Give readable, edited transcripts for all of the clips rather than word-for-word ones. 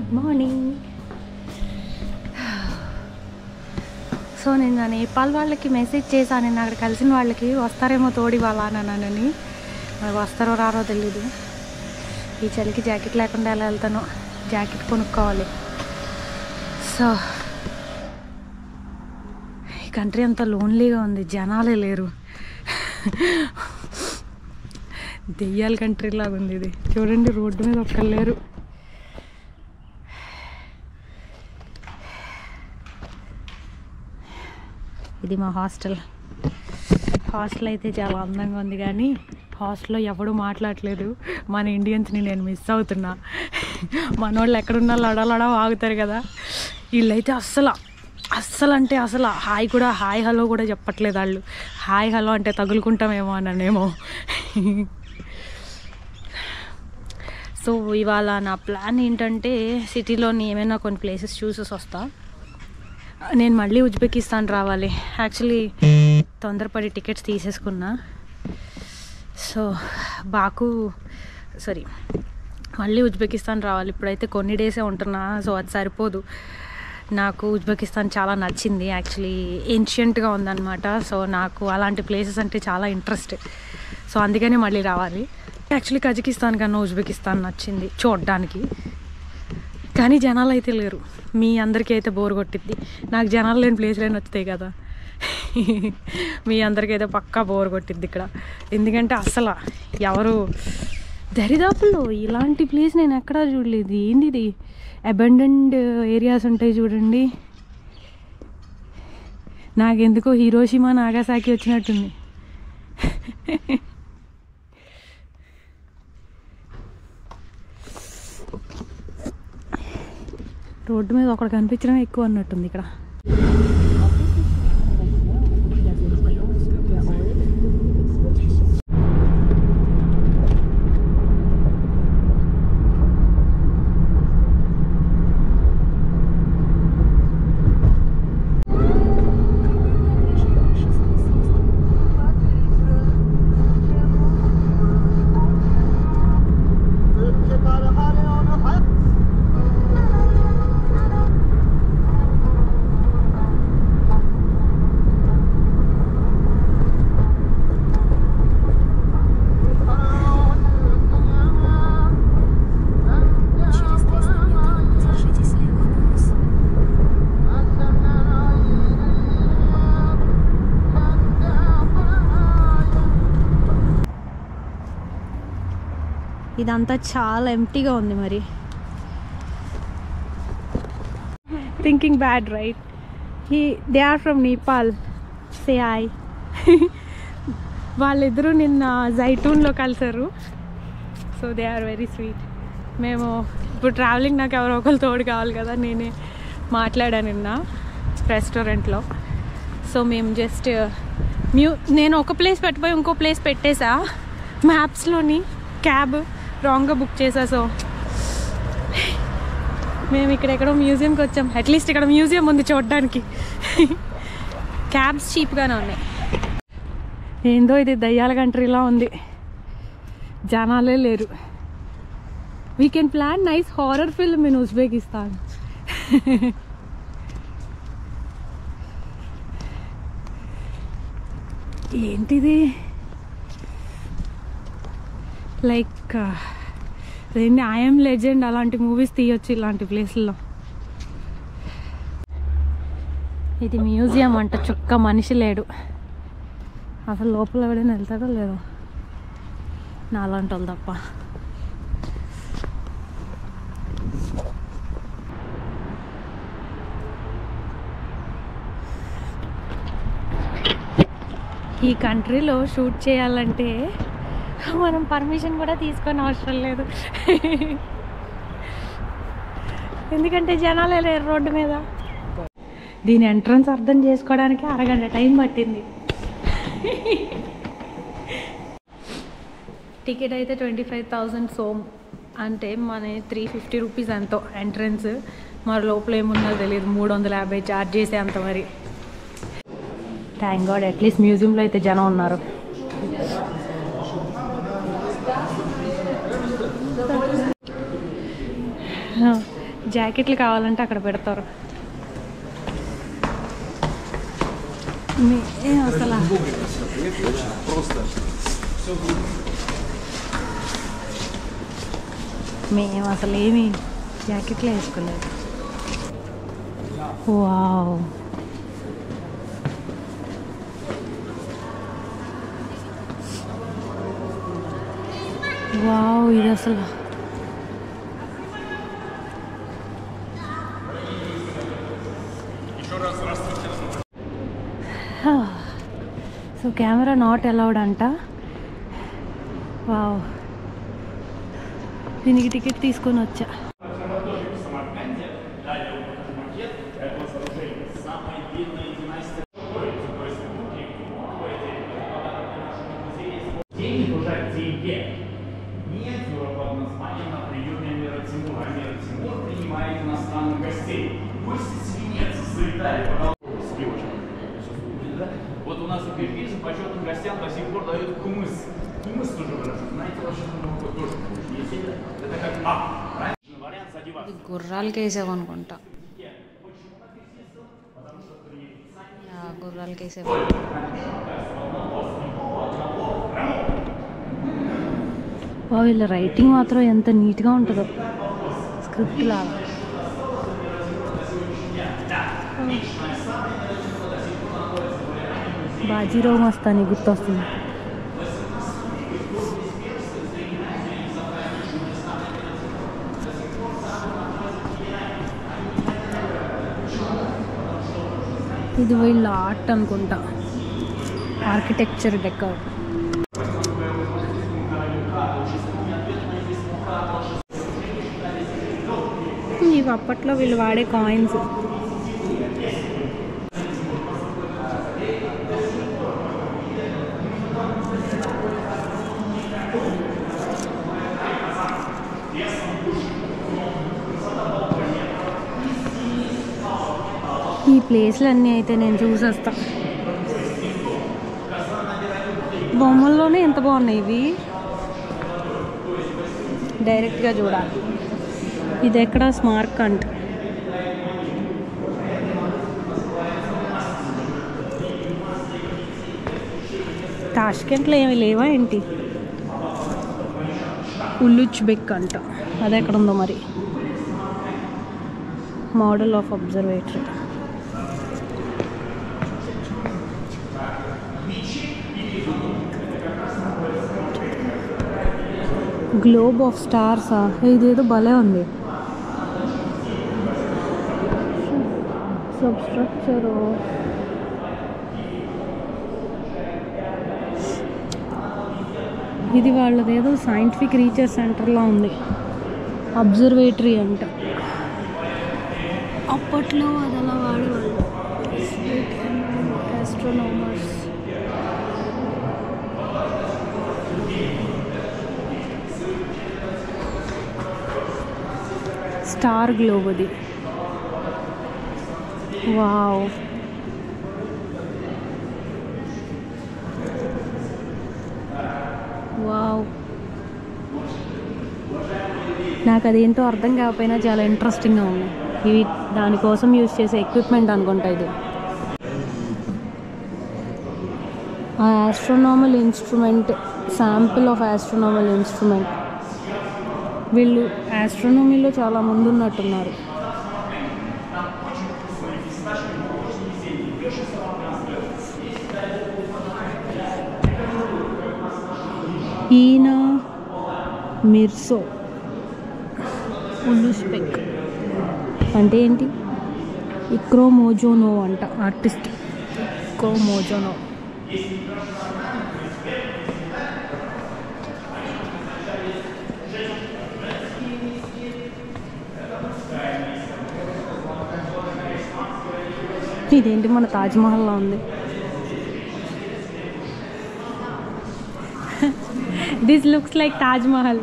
Good morning. So నేను నేపాల్ వాళ్ళకి message చేశాను, నేను అక్కడ కలిసిన వాళ్ళకి వస్తారేమో తోడి వాళ్ళని. మరి వస్తారో రారో తెలీదు. ఈ చలికి జాకెట్ లేకుండా ఎలా వెళ్తానో, జాకెట్ కొనుక్కోవాలి. సో ఈ కంట్రీ అంతా లోన్లీగా ఉంది, జనాలే లేరు. దెయ్యాల కంట్రీ లాగా ఉంది ఇది. చూడండి, రోడ్డు మీద ఒక్కరు లేరు. ఇది మా హాస్టల్ అయితే చాలా అందంగా ఉంది, కానీ హాస్టల్లో ఎవడు మాట్లాడలేదు. మన ఇండియన్స్ని నేను మిస్ అవుతున్నా. మన వాళ్ళు ఎక్కడున్నా లడలడా ఆగుతారు కదా, వీళ్ళైతే అస్సలు అంటే అసలు హాయ్ హలో కూడా చెప్పట్లేదు వాళ్ళు. హాయ్ హలో అంటే తగులుకుంటామేమో అన్నానేమో. సో ఇవాళ నా ప్లాన్ ఏంటంటే సిటీలోని ఏమైనా కొన్ని ప్లేసెస్ చూసేసి వస్తా. నేను మళ్ళీ ఉజ్బెకిస్తాన్ రావాలి. యాక్చువల్లీ తొందరపడి టికెట్స్ తీసేసుకున్నా. సో మళ్ళీ ఉజ్బెకిస్తాన్ రావాలి. ఇప్పుడైతే కొన్ని డేసే ఉంటున్నా, సో అది సరిపోదు. నాకు ఉజ్బెకిస్తాన్ చాలా నచ్చింది. యాక్చువల్లీ ఏన్షియంట్గా ఉందన్నమాట. సో నాకు అలాంటి ప్లేసెస్ అంటే చాలా ఇంట్రెస్ట్. సో అందుకనే మళ్ళీ రావాలి. యాక్చువల్లీ కజకిస్తాన్ కన్నా ఉజ్బెకిస్తాన్ నచ్చింది చూడడానికి, కానీ జనాలు అయితే లేరు. మీ అందరికీ అయితే బోర్ కొట్టిద్ది. నాకు జనాలు లేని ప్లేస్లే నచ్చుతాయి కదా. మీ అందరికీ అయితే పక్కా బోర్ కొట్టిద్ది ఇక్కడ. ఎందుకంటే అసలు ఎవరు దరిదాపుల్లో ఇలాంటి ప్లేస్ నేను ఎక్కడా చూడలేదు. ఏంది ఇది, అబండెండ్ ఏరియాస్ ఉంటాయి చూడండి. నాకెందుకో హిరోషిమా నాగాసాకి వచ్చినట్టుంది. రోడ్డు మీద ఒకటి కనిపించడం ఎక్కువ అన్నట్టుంది ఇక్కడ. ఇదంతా చాలా ఎంప్టీగా ఉంది. మరి thinking bad right. They are from Nepal. Say hi. వాళ్ళిద్దరూ నిన్న జైటూన్లో కలిసారు. So they are very sweet. మేము ఇప్పుడు ట్రావెలింగ్, నాకు ఎవరో ఒకరు తోడు కావాలి కదా, నేనే మాట్లాడాను నిన్న రెస్టారెంట్లో. సో మేము జస్ట్ నేను ఒక ప్లేస్ పెట్టిపోయి ఇంకో ప్లేస్ పెట్టేసా. మ్యాప్స్లోని క్యాబ్ రాంగ్గా బుక్ చేసా. సో మేము ఇక్కడెక్కడో మ్యూజియంకి వచ్చాం. అట్లీస్ట్ ఇక్కడ మ్యూజియం ఉంది చూడడానికి. క్యాబ్స్ చీప్గానే ఉన్నాయి. ఏందో ఇది దయ్యాల కంట్రీలా ఉంది, జనాలే లేరు. We can plan nice horror film in Uzbekistan. ఏంటిది, లైక్ ఏంటి ఐఎమ్ లెజెండ్ అలాంటి మూవీస్ తీయొచ్చు ఇలాంటి ప్లేస్లో. ఇది మ్యూజియం అంట, చుక్క మనిషి లేడు. అసలు లోపల ఎవడైనా వెళ్తాడో లేదో, నా అలాంటి వాళ్ళు తప్ప. ఈ కంట్రీలో షూట్ చేయాలంటే మనం పర్మిషన్ కూడా తీసుకొని అవసరం లేదు, ఎందుకంటే జనాలే లేరు రోడ్డు మీద. దీని ఎంట్రన్స్ అర్థం చేసుకోవడానికి అరగంట టైం పట్టింది. టికెట్ అయితే 25,000 సోమ్, అంటే మన 350 రూపీస్ ఎంతో ఎంట్రన్స్. మరి లోపల ఏమున్నదో తెలియదు, 350 ఛార్జ్ చేసే అంత. మరి థ్యాంక్ గాడ్ అట్లీస్ట్ మ్యూజియంలో అయితే జనం ఉన్నారు. జాకెట్లు కావాలంటే అక్కడ పెడతారు. అసలు మేము అసలు ఏమి జాకెట్లు వేసుకోలేదు. వావ్, వావ్, ఇది అసలు సో కెమెరా నాట్ అలౌడ్ అంట. వావ్, దీనికి టికెట్ తీసుకొని వచ్చా. Вот у нас в Киргизии почетным гостям до сих пор дают хумыс. Хумыс тоже хорошо. Знаете, вообще тоже есть. Это как вариант с одеваться. గుర్రాలకి వేసామనుకుంటా. గుర్రాలకి వేసాము. వీళ్ళ రైటింగ్ మాత్రం ఎంత నీట్గా ఉంటుందో, స్క్రిప్ట్ లాగా. బాజీరావు మస్తాని గుర్తొస్తుంది. ఇది వీళ్ళ ఆర్ట్ అనుకుంటా, ఆర్కిటెక్చర్ డెకర్. ఇవి అప్పట్లో వీళ్ళు వాడే కాయిన్స్. ఈ ప్లేస్లు అన్నీ అయితే నేను చూసేస్తా. బొమ్మల్లోనే ఎంత బాగున్నాయి ఇవి, డైరెక్ట్గా చూడాలి. ఇది ఎక్కడ స్మార్కంట్. తాష్కెంట్లో ఏమి లేవా ఏంటి? ఉలుజ్బెక్ అంట, అది ఎక్కడ ఉందో మరి. Model of observatory. Globe of స్టార్సా, ఇదేదో భలే ఉంది. సబ్స్ట్రక్చరు, ఇది వాళ్ళదేదో సైంటిఫిక్ రీసెర్చ్ సెంటర్లా ఉంది. అబ్జర్వేటరీ అంట. అప్పట్లో అది అలా వాడేవాళ్ళు, ఆస్ట్రోనామర్స్. స్టార్ గ్లోబ్ అది. Wow, wow. నాకు అదేంటో అర్థం కాకపోయినా చాలా ఇంట్రెస్టింగ్గా ఉంది. ఇవి దానికోసం యూజ్ చేసే ఎక్విప్మెంట్ అనుకుంటా ఇది. ఆ ఆస్ట్రోనామల్ ఇన్స్ట్రుమెంట్, శాంపిల్ ఆఫ్ ఆస్ట్రోనామల్ ఇన్స్ట్రుమెంట్. వీళ్ళు ఆస్ట్రోనమీలో చాలా ముందు ఉన్నట్టున్నారు. ఈయన మిర్సో ఉలుజ్బెక్ అంటే ఏంటి? ఇక్రోమోజోనో అంట, ఆర్టిస్ట్ ఇక్రోమోజోనో. ఇదేంటి మన తాజ్మహల్లా ఉంది. This looks like Taj Mahal.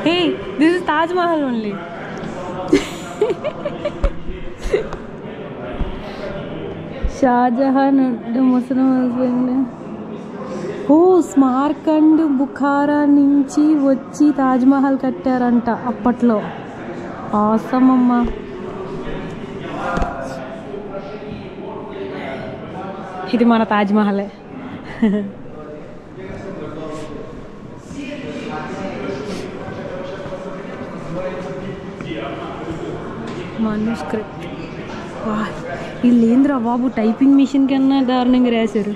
Hey, this is Taj Mahal only. Shah Jahan Muslim husband. Oh Samarkand Bukhara నుంచి వచ్చి తాజ్మహల్ కట్టారంట అప్పట్లో. ఆసమ్ అమ్మ. ఇది మన తాజ్మహలే. మనుస్క్రిప్ట్. వీళ్ళు ఏంద్రా బాబు టైపింగ్ మిషన్ కన్నా దారుణంగా రాశారు.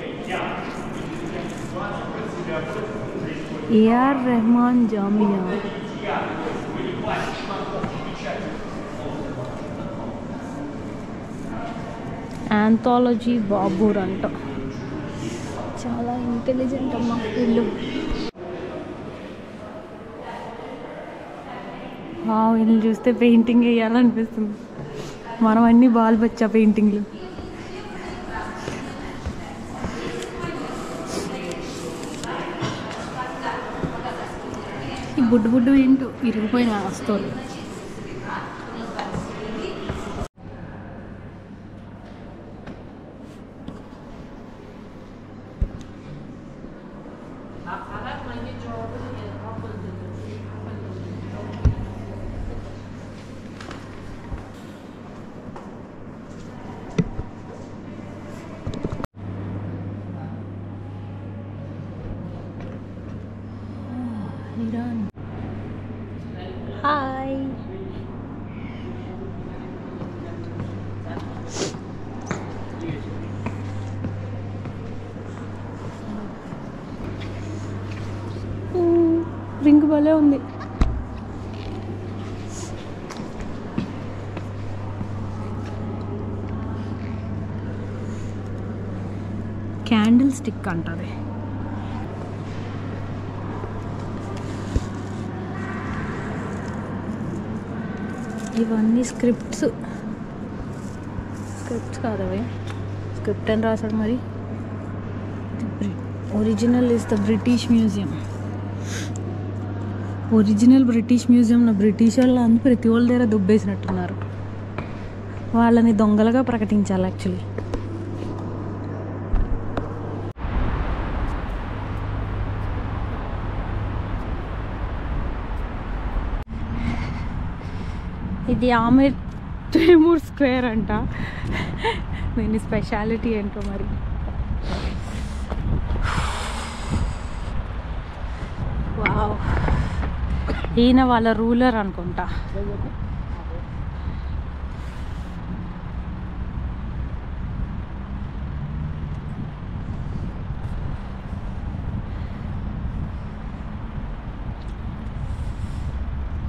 ఏఆర్ రెహమాన్ జామియా. ఆంథాలజీ బాబూర్ అంట. చాలా ఇంటెలిజెంట్ అమ్మా వీళ్ళు. వీళ్ళని చూస్తే పెయింటింగ్ వేయాలనిపిస్తుంది. మనం అన్నీ బాల్ బచ్చా పెయింటింగ్లు. ఈ బుడ్డు బుడ్డు ఏంటో ఇరిగిపోయిన వస్తువులు. హాయ్. రింగ్ భలే ఉంది. క్యాండిల్ స్టిక్ అంటది. ఇవన్నీ స్క్రిప్ట్స్ కాదవి. స్క్రిప్ట్ అని రాశాడు మరి. Original is the British museum. Original British museum. British వాళ్ళు అందరూ ప్రతి వాళ్ళ దగ్గర దుబ్బేసినట్టున్నారు. వాళ్ళని దొంగలుగా ప్రకటించాలి యాక్చువల్లీ. ఇది ఆమిర్ తైమూర్ స్క్వేర్ అంట. దీని స్పెషాలిటీ ఏంటో మరి. వావ్. ఈయన వాళ్ళ రూలర్ అనుకుంటా.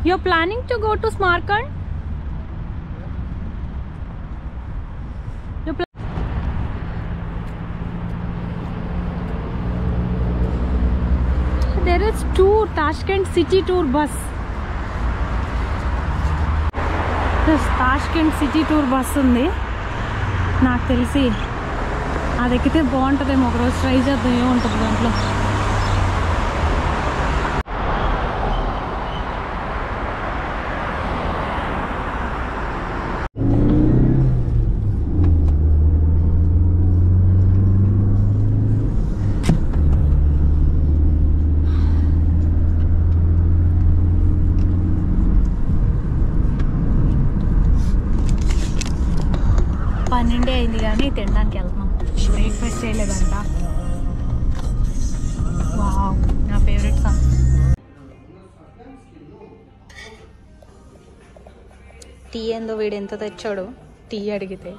You're planning to go to Smarkand? There is tour, Tashkent city tour bus. This Tashkent city tour bus ఉంది. నాకు తెలిసి అది ఎక్కితే బాగుంటుందేమో. ఒకరోజు ట్రై చేద్దాం ఏముంటుంది దాంట్లో. పన్నెండే అయింది కానీ తినడానికి వెళ్తున్నాం. బ్రేక్ఫాస్ట్ చేయలేదంట. వావ్, నా ఫేవరెట్ సాంగ్. టీ ఏందో వీడు ఎంత తెచ్చాడు. టీ అడిగితే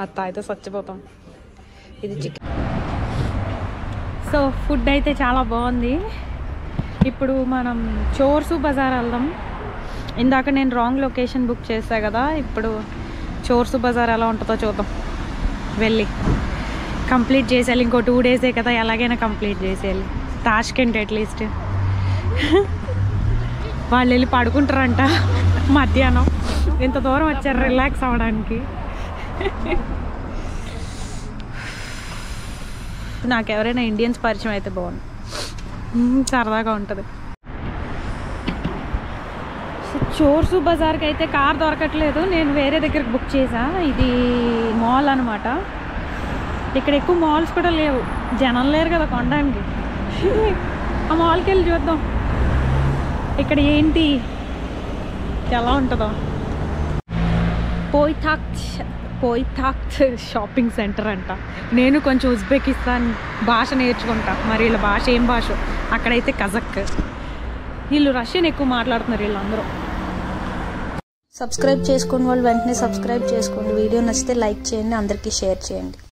అత్త అయితే చచ్చిపోతాం. ఇది చికెన్. సో ఫుడ్ అయితే చాలా బాగుంది. ఇప్పుడు మనం చోర్సు బజార్ వెళ్దాం. ఇందాక నేను రాంగ్ లొకేషన్ బుక్ చేసా కదా. ఇప్పుడు చోర్సు బజార్ ఎలా ఉంటుందో చూద్దాం. వెళ్ళి కంప్లీట్ చేసేయాలి. ఇంకో 2 డేసే కదా, ఎలాగైనా కంప్లీట్ చేసేయాలి. Tashkent at least. వాళ్ళు వెళ్ళి పడుకుంటారంట మధ్యాహ్నం. ఇంత దూరం వచ్చారు రిలాక్స్ అవ్వడానికి. నాకు ఎవరైనా ఇండియన్స్ పరిచయం అయితే బాగుంది, సరదాగా ఉంటుంది. చోర్సు బజార్కి అయితే కార్ దొరకట్లేదు. నేను వేరే దగ్గరికి బుక్ చేసా. ఇది మాల్ అనమాట. ఇక్కడ ఎక్కువ మాల్స్ కూడా లేవు, జనం లేరు కదా కొనడానికి. ఆ మాల్కి వెళ్ళి చూద్దాం ఇక్కడ ఏంటి ఎలా ఉంటుందో. పోయితాక్త్ షాపింగ్ సెంటర్ అంట. నేను కొంచెం ఉజ్బెకిస్తాన్ భాష నేర్చుకుంటా, మరి వీళ్ళ భాష ఏం భాష. అక్కడైతే కజక్, వీళ్ళు రష్యన్ ఎక్కువ మాట్లాడుతున్నారు వీళ్ళందరూ. సబ్స్క్రైబ్ చేసుకుని వాళ్ళు వెంటనే సబ్స్క్రైబ్ చేసుకోండి. వీడియో నచ్చితే లైక్ చేయండి, అందరికీ షేర్ చేయండి.